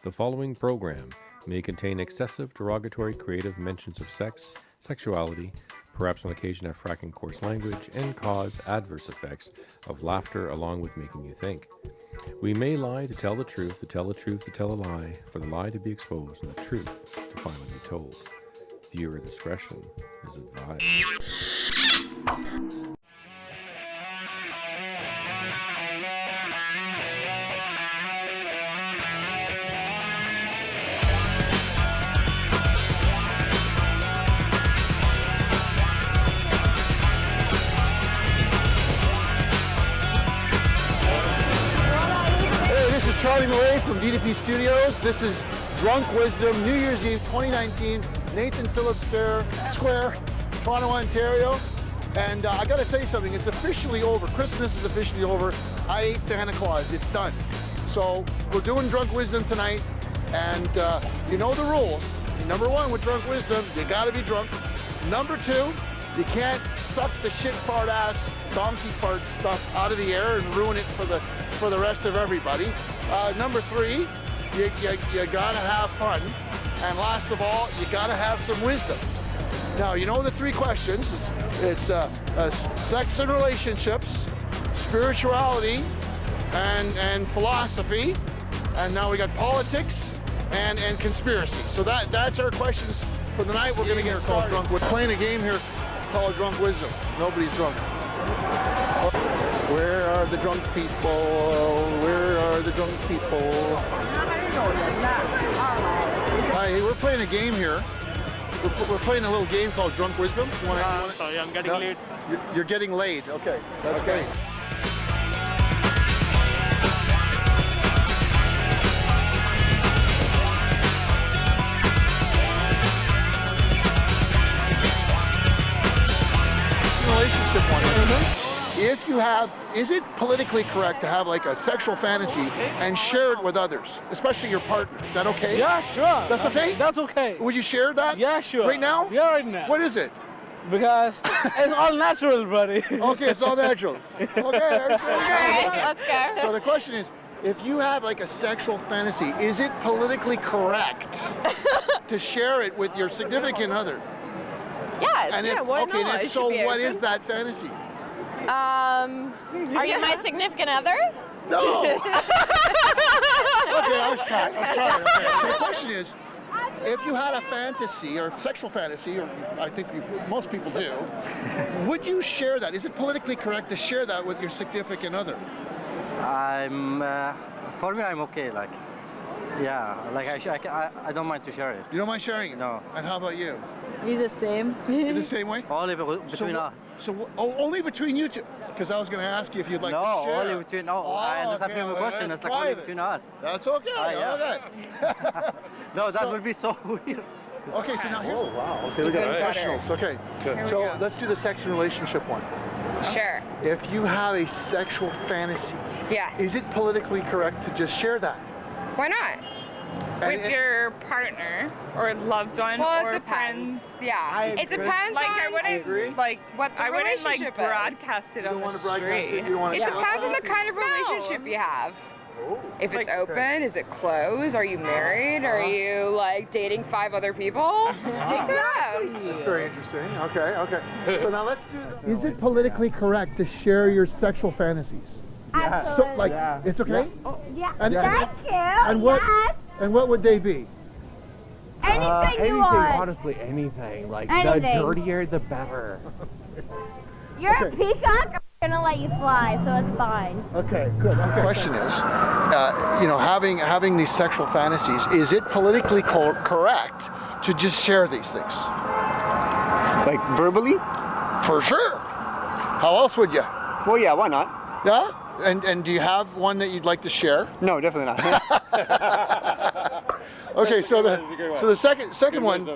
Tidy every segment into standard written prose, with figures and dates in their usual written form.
The following program may contain excessive, derogatory, creative mentions of sex, sexuality, perhaps on occasion have fracking coarse language, and cause adverse effects of laughter along with making you think. We may lie to tell the truth, to tell the truth, to tell a lie, for the lie to be exposed and the truth to finally be told. Viewer discretion is advised. Charlie Murray from D.D.P Studios. This is Drunk Wisdom, New Year's Eve 2019, Nathan Phillips Square, Toronto, Ontario. And I gotta tell you something, it's officially over. Christmas is officially over. I ate Santa Claus, it's done. So we're doing Drunk Wisdom tonight, and you know the rules. Number one with Drunk Wisdom, you gotta be drunk. Number two, you can't suck the shit fart ass donkey fart stuff out of the air and ruin it for the rest of everybody. Number three, you gotta have fun. And last of all, you gotta have some wisdom. Now, you know the three questions. It's sex and relationships, spirituality, and philosophy. And now we got politics and conspiracy. So that's our questions for the night. We're gonna get started. We're playing a game here called Drunk Wisdom. Nobody's drunk. Where are the drunk people? Where are the drunk people? Hi, we're playing a game here. We're playing a little game called Drunk Wisdom. Sorry, I'm getting late. You're getting laid. Okay, that's great. Relationship one. If you have, is it politically correct to have like a sexual fantasy and share it with others, especially your partner? Is that okay? Yeah, sure. That's okay? That's okay. Would you share that? Yeah, sure. Right now? Yeah, right now. What is it? Because it's all natural, buddy. Okay, it's all natural. Okay, All right, let's go. So the question is, if you have like a sexual fantasy, is it politically correct to share it with your significant other? Yes, And yeah, if, why okay, not? and It if should so, be what open. is that fantasy? Are you my significant other? No! Okay, I was trying. Okay. So the question is, if you had a fantasy or sexual fantasy, or I think most people do, would you share that? Is it politically correct to share that with your significant other? For me, I'm okay. Like, yeah, like I don't mind to share it. You don't mind sharing it? No. And how about you? We the same. You're the same way? Only between us. So only between you two? Because I was going to ask you if you'd like to No, share. only between. No, I understand from your question. It's like only between us. That's okay. Yeah. Okay. No, that would be so weird. Okay, so now here's. Oh, wow. Okay, we got Even professionals. Okay. So let's do the sex and relationship one. Sure. If you have a sexual fantasy, Yes. is it politically correct to just share that? Why not? With your partner or loved one Well, or it depends. friends. Yeah. It depends Like I on wouldn't like what the I wouldn't like relationship is. broadcast it You on don't the want to broadcast it. street. You don't want to. It depends on the kind of relationship you have. If it's open, is it closed? Are you married? Are you like dating 5 other people? Yes. That's very interesting. Okay. So now let's do. Is it politically correct to share your sexual fantasies? Absolutely. So like, it's okay. Yeah. And, Thank you. and what? Yes. And what would they be? Anything you want. Honestly, anything. Like, Anything. the dirtier, the better. You're a peacock. I'm gonna let you fly, so it's fine. Okay, good. Okay. Question is, having these sexual fantasies, is it politically correct to just share these things? Like verbally? For sure. How else would you? Well, yeah, why not? Yeah. And do you have one that you'd like to share? No, definitely not. Okay, so the second one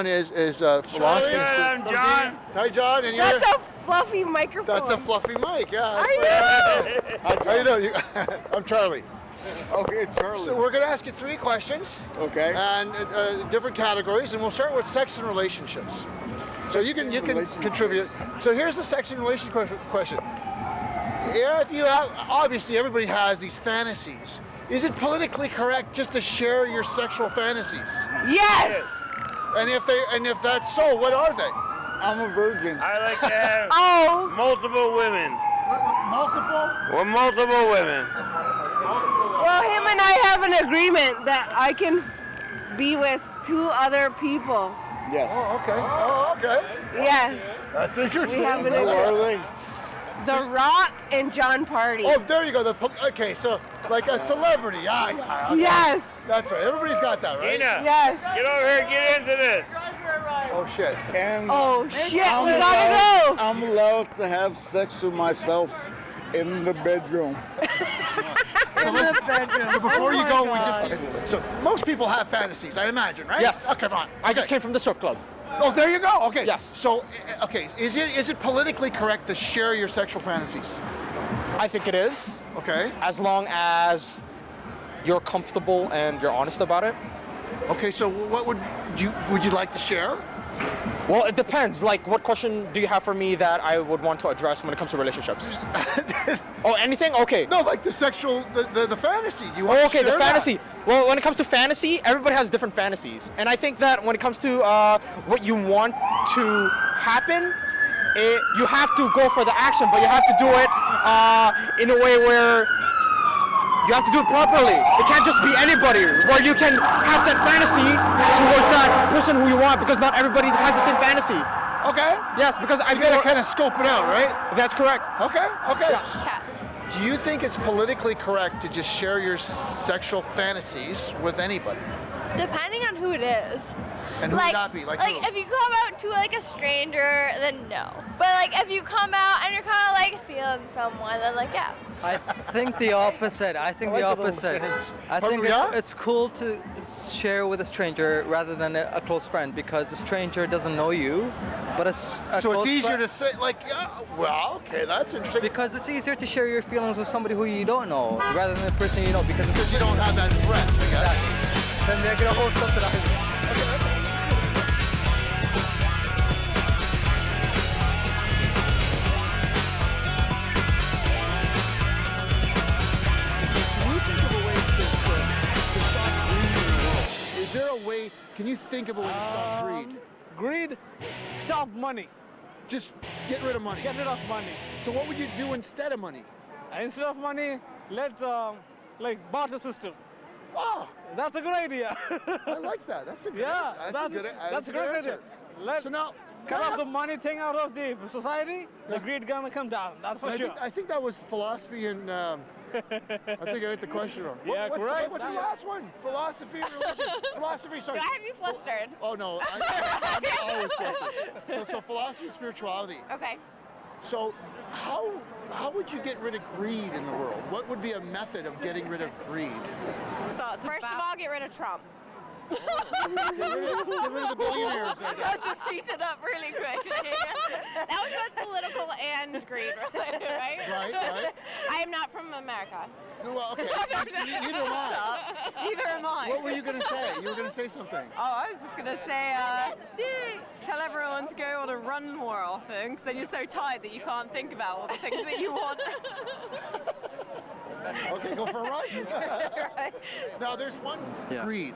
is philosophy. I'm John. Hi, John. And That's a fluffy microphone. That's a fluffy mic. Yeah. I know. How you doing? I'm Charlie. Okay, Charlie. So we're going to ask you 3 questions. Okay. And different categories, and we'll start with sex and relationships. So you can contribute. So here's the sex and relationship question. If you have, obviously everybody has these fantasies. Is it politically correct just to share your sexual fantasies? Yes. And if that's so, what are they? I'm a virgin. I like to have Oh. multiple women. Multiple? Well, multiple women. Well, him and I have an agreement that I can be with 2 other people. Yes. Oh, okay. Oh, okay. Yes. That's interesting. We have an Who are agreement. they? The Rock and John Party. Oh, there you go. Okay, so like a celebrity. Yeah. Okay. Yes. That's right. Everybody's got that, right? Gina, Yes. get over here and get into this. Oh shit. And Oh shit, we I'm gotta go. I'm allowed to have sex with myself in the bedroom. In the bedroom. So before Oh you my go, God. so most people have fantasies, I imagine, right? Yes. Oh, come on. I just Okay. came from the strip club. Oh, there you go. Okay. Yes. So, okay, is it politically correct to share your sexual fantasies? I think it is, Okay. as long as you're comfortable and you're honest about it. Okay. So, what would you like to share? Well, it depends. Like, what question do you have for me that I would want to address when it comes to relationships? Oh, anything? Okay. No, like the sexual, the fantasy. Do you want Oh, to okay, the share that? fantasy. Well, when it comes to fantasy, everybody has different fantasies. And I think that when it comes to what you want to happen, you have to go for the action, but you have to do it in a way where you have to do it properly. It can't just be anybody, where you can have that fantasy towards that person who you want, because not everybody has the same fantasy. Okay. Yes, because I You gotta kind of scope it out, right? That's correct. Okay. Okay. Cat. Do you think it's politically correct to just share your sexual fantasies with anybody? Depending on who it is. And who would that be? Like who? if you come out to like a stranger, then no. But like if you come out and you're kind of like feeling someone, then like yeah. I think the opposite. I think the opposite. I think it's cool to share with a stranger rather than a close friend, because a stranger doesn't know you, but a So close it's easier friend, to say, like, yeah, well, okay, that's interesting. because it's easier to share your feelings with somebody who you don't know rather than a person you know, because Because you don't have that threat. I guess. then they're gonna hold something out. Is there a way, can you think of a way to stop greed? Greed, stop money. Just get rid of money. Get rid of money. So what would you do instead of money? Instead of money, let's like barter system. Oh, That's a good idea. I like that. That's a good Yeah, that's that's a great idea. answer. Let's So now, cut off the money thing out of the society. The greed gonna come down. That's for sure. I think that was philosophy and I think I hit the question wrong. Yeah, correct. What's the last one? Philosophy and religion. Philosophy, sorry. Do I have you flustered? Oh no, I'm always flustered. So philosophy and spirituality. Okay. So how would you get rid of greed in the world? What would be a method of getting rid of greed? First of all, get rid of Trump. Get rid of the billionaires, I guess. Let's just heat it up really quickly. That was both political and greed related, right? Right. I am not from America. No, well, okay. Neither am I. Neither am I. What were you going to say? You were going to say something. Oh, I was just gonna say, tell everyone to go on a run more often, because then you're so tired that you can't think about all the things that you want. Okay, go for a run. Now, there's one greed.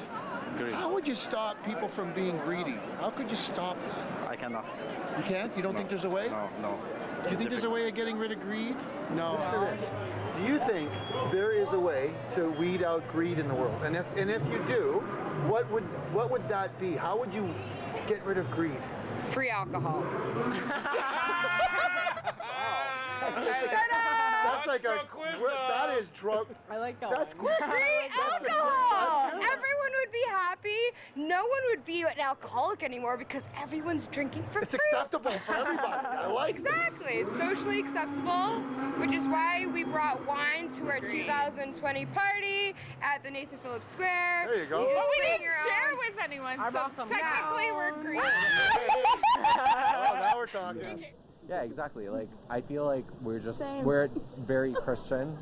How would you stop people from being greedy? How could you stop that? I cannot. You can't? You don't think there's a way? No. Do you think there's a way of getting rid of greed? No. Listen to this. Do you think there is a way to weed out greed in the world? And if you do, what would that be? How would you get rid of greed? Free alcohol. That's like a that is drunk. I like that. That's quick. Free alcohol! Everyone would be happy. No one would be an alcoholic anymore because everyone's drinking for It's free. acceptable for everybody. I like this. Exactly. It's socially acceptable, which is why we brought wine to our 2020 party at the Nathan Phillips Square. There you go. But we bring didn't your share own. with anyone, I so brought some. technically we're green. Oh, now we're talking. Yeah, exactly. Like, I feel like Same. we're very Christian.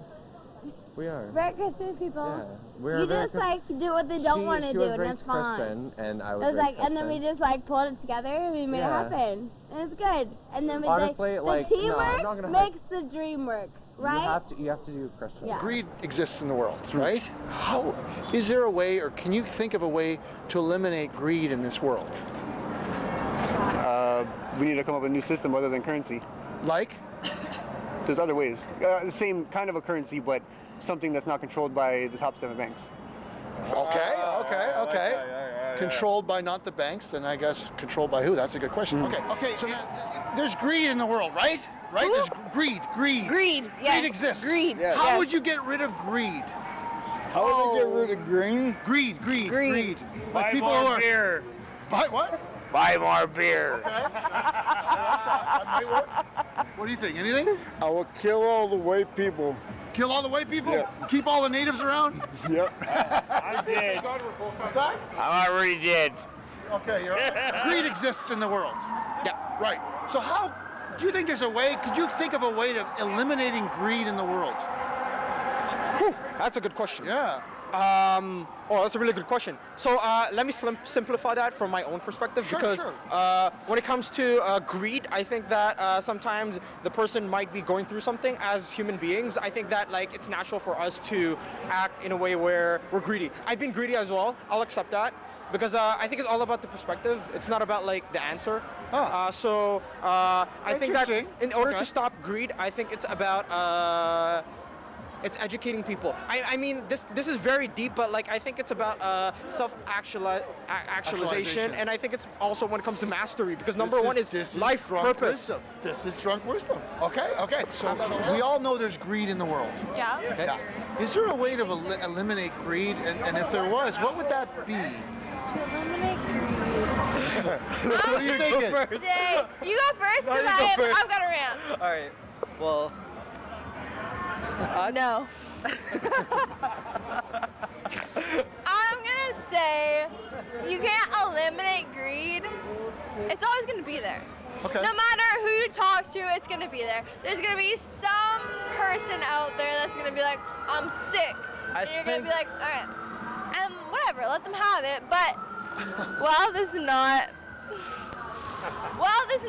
We are. Very Christian people. Yeah. We're You very just like do what they don't want to she do, was and raised it's fine. Christian, and I It was was raised like, and then we Christian. just like pulled it together and we made Yeah. it happen. And it's good. And then we Honestly, the like, no, I'm teamwork not gonna makes the dream work. right? You have to do Christian. Yeah. Greed exists in the world, right? How is there a way, or can you think of a way to eliminate greed in this world? We need to come up with a new system other than currency. Like? There's other ways. The same kind of a currency, but something that's not controlled by the top 7 banks. Okay. Controlled by not the banks, then I guess controlled by who? That's a good question. Okay. So now, there's greed in the world, right? Right? There's greed. Greed, yes. Greed exists. Greed. Yes. How would you get rid of greed? How would we get rid of green? Greed. Like Buy people more who are beer. Buy what? Buy more beer. What do you think? Anything? I will kill all the white people. Kill all the white people? Yeah. Keep all the natives around? Yep. I did. What's that? I'm already dead. Okay, you're right. Greed exists in the world. Yeah. Right. So how do you think there's a way? Could you think of a way of eliminating greed in the world? That's a good question. Yeah. That's a really good question. So let me simplify that from my own perspective, because when it comes to greed, I think that sometimes the person might be going through something. As human beings, I think that like it's natural for us to act in a way where we're greedy. I've been greedy as well. I'll accept that, because I think it's all about the perspective. It's not about like the answer. I think that in order to stop greed, I think it's about it's educating people. I mean, this is very deep, but like I think it's about self-actualization, and I think it's also when it comes to mastery, because number one is life purpose. Wisdom. This is drunk wisdom. Okay. So we all know there's greed in the world. Yeah. Okay. Yeah. Is there a way to eliminate greed? And if there was, what would that be? To eliminate greed. What do you think? Say, you go first, because I've got a rant. All right. Well. No. I'm gonna say you can't eliminate greed. It's always gonna be there. Okay. No matter who you talk to, it's gonna be there. There's gonna be some person out there that's gonna be like, I'm sick. And you're gonna be like, all right, and whatever, let them have it. But this is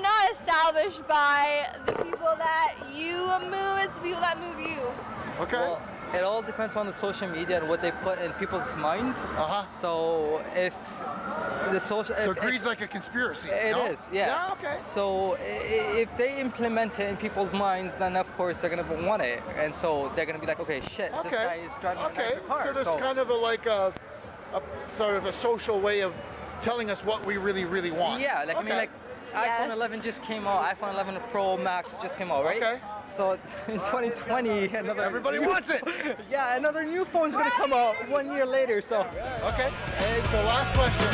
not established by the people that you move, it's the people that move you. Okay. Well, it all depends on the social media and what they put in people's minds. So if the social... So greed's like a conspiracy. It is, yeah. Yeah, okay. So if they implement it in people's minds, then of course they're going to want it. And so they're going to be like, okay, shit, this guy is driving a nicer car. So there's kind of a sort of a social way of telling us what we really, really want. Yeah, like I mean, like iPhone 11 just came out. iPhone 11 Pro Max just came out, right? Okay. So in 2020, everybody wants it. Yeah, another new phone's gonna come out 1 year later. So okay. And so last question.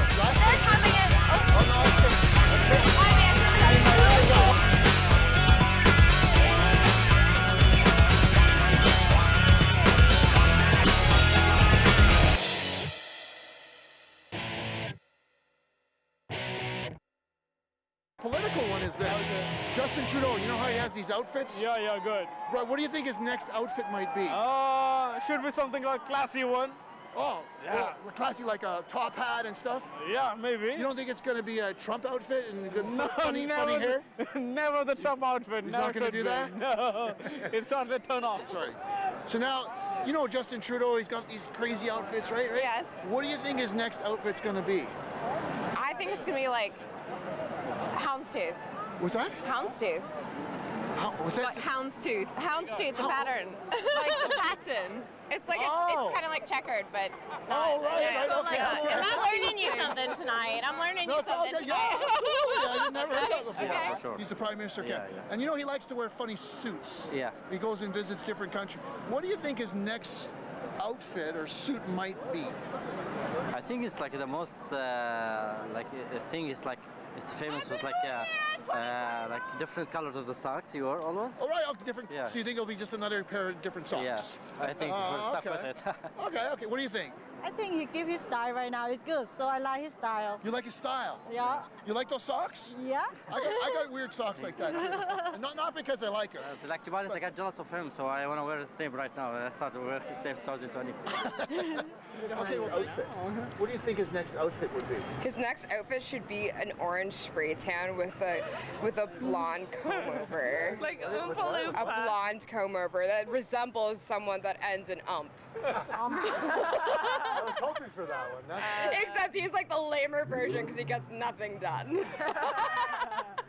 Political one is this. Justin Trudeau, you know how he has these outfits? Yeah, good. Right, what do you think his next outfit might be? Should be something like classy one. Oh, yeah. Well, classy, like a top hat and stuff? Yeah, maybe. You don't think it's going to be a Trump outfit and a good funny hair? Never the Trump outfit. He's not going to do that? No, it's not the turn off. Sorry. So now, you know Justin Trudeau, he's got these crazy outfits, right? Yes. What do you think his next outfit's going to be? I think it's going to be like houndstooth. What's that? Houndstooth. What's that? Like houndstooth. Houndstooth, the pattern. Like the pattern. It's like it's kind of like checkered, but not. Right, okay. I'm learning you something tonight. I'm learning you something tonight. Yeah, absolutely. I've never heard that before. Okay. For sure. He's the Prime Minister. Yeah. And you know he likes to wear funny suits. Yeah. He goes and visits different countries. What do you think his next outfit or suit might be? I think it's like the most thing is like it's famous with like different colors of the socks you wear always. All right, different. Yeah. So you think it'll be just another pair of different socks? Yes, I think we'll stuck with it. Okay. What do you think? I think he give his style right now. It's good, so I like his style. You like his style? Yeah. You like those socks? Yeah. I got weird socks like that too. And not because I like them. Like to be honest, I got jealous of him, so I want to wear the same right now. I started to wear the same 2020. Okay, well, outfit. What do you think his next outfit would be? His next outfit should be an orange spray tan with a blonde comb over. Like Oompa Loompa. A blonde comb over that resembles someone that ends in ump. I was hoping for that one. Except he's like the lamer version because he gets nothing done.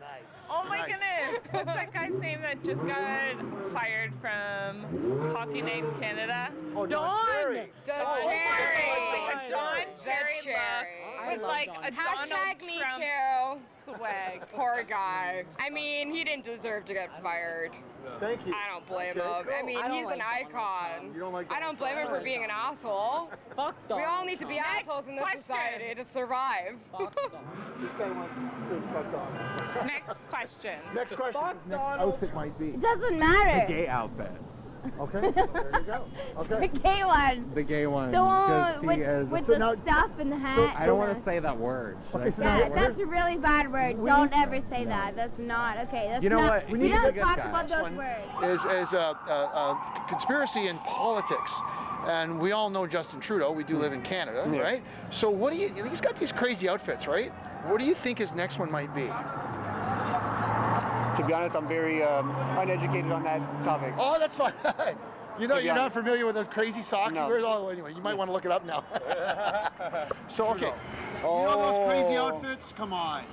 Nice. Oh my goodness! What's that guy's name that just got fired from Hockey Night in Canada? Oh, Don Cherry. The Oh cherry. Like a Don Cherry look with like a Hashtag me Donald Trump too. swag. Poor guy. I mean, he didn't deserve to get fired. Thank you. I don't blame Okay, him. cool. I mean, he's an icon. You don't like I don't blame him for being an asshole. Fuck We all need to be assholes in this society to survive. This guy wants to fuck off. Next question. Next question. Next outfit might be. It doesn't matter. Gay outfit. Okay, there you go. Okay. The gay one. The gay one. The one Because with, he is. with So the now- stuff and the hat. I don't want to say that word. Should I Okay, so say now- Yeah, that that's word? a really bad word. Don't ever say that. That's not okay. That's You know not, what? We We need a don't good talk guy. about those One words. is a conspiracy in politics. And we all know Justin Trudeau. We do live in Canada, right? So what do you, he's got these crazy outfits, right? What do you think his next one might be? To be honest, I'm very uneducated on that topic. Oh, that's fine. You know, To be you're not honest. familiar with those crazy socks? No. Anyway, you might want to look it up now. So, okay. You know those crazy outfits? Come on.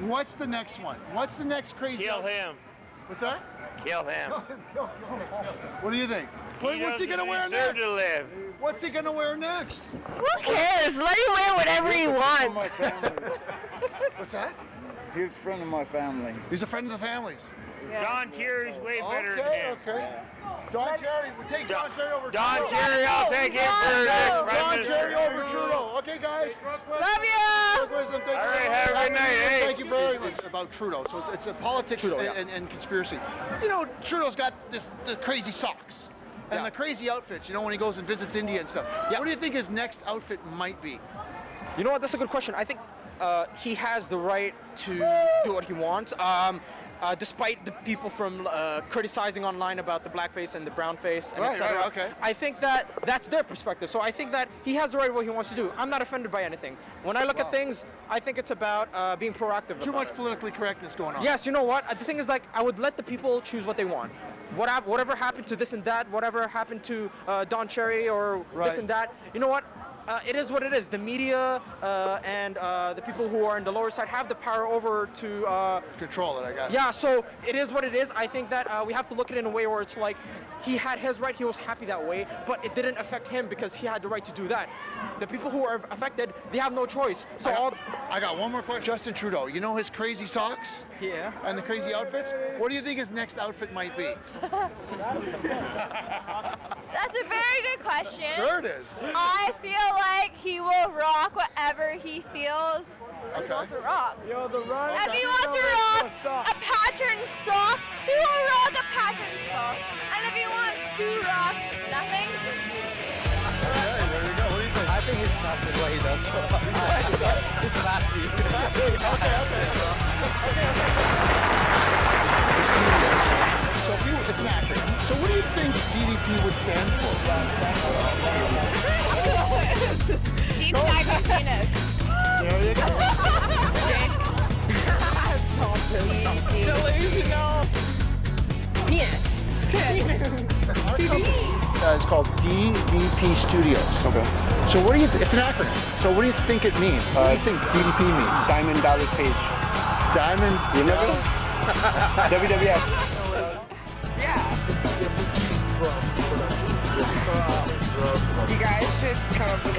What's the next one? What's the next crazy Kill outfit? him. What's that? Kill him. What do you think? What's he going to wear next? to live. What's he going to wear next? Who cares? Let him wear whatever he wants. What's that? He's a friend of my family. He's a friend of the family's. Don Cherry's way better than Okay, him. okay. Don Cherry, we'll take Don Cherry over Don Trudeau. Cherry, I'll take him for next Prime Don Minister. Cherry over Trudeau. Okay, guys. Love you. All right, have a good night, eh? Thank you very much. About Trudeau. So it's a politics and conspiracy. You know, Trudeau's got the crazy socks and the crazy outfits, you know, when he goes and visits India and stuff. What do you think his next outfit might be? You know what? That's a good question. I think he has the right to do what he wants. Despite the people from criticizing online about the blackface and the brownface and etc. Right, okay. I think that that's their perspective. So I think that he has the right what he wants to do. I'm not offended by anything. When I look at things, I think it's about being proactive. Too much politically correctness going on. Yes, you know what? The thing is, like, I would let the people choose what they want. Whatever happened to this and that, whatever happened to Don Cherry or this and that, you know what? It is what it is. The media and the people who are in the lower side have the power over to control it, I guess. Yeah, so it is what it is. I think that we have to look at it in a way where it's like he had his right, he was happy that way, but it didn't affect him because he had the right to do that. The people who are affected, they have no choice. So I got one more question. Justin Trudeau, you know his crazy socks? Yeah. And the crazy outfits? What do you think his next outfit might be? That's a very good question. Sure it is. I feel like he will rock whatever he feels like he wants to rock. If he wants to rock a pattern sock, he will rock a pattern sock. And if he wants to rock nothing, I think he's classy with what he does. He's classy. So it's an acronym. So what do you think D.D.P would stand for? deep dive penis. There you go. Delusional. Penis. It's called D.D.P Studios. Okay. So what do you? It's an acronym. So what do you think it means? What do you think D.D.P means? Diamond Dallas Page. Diamond. You remember? WWF. You guys should come up with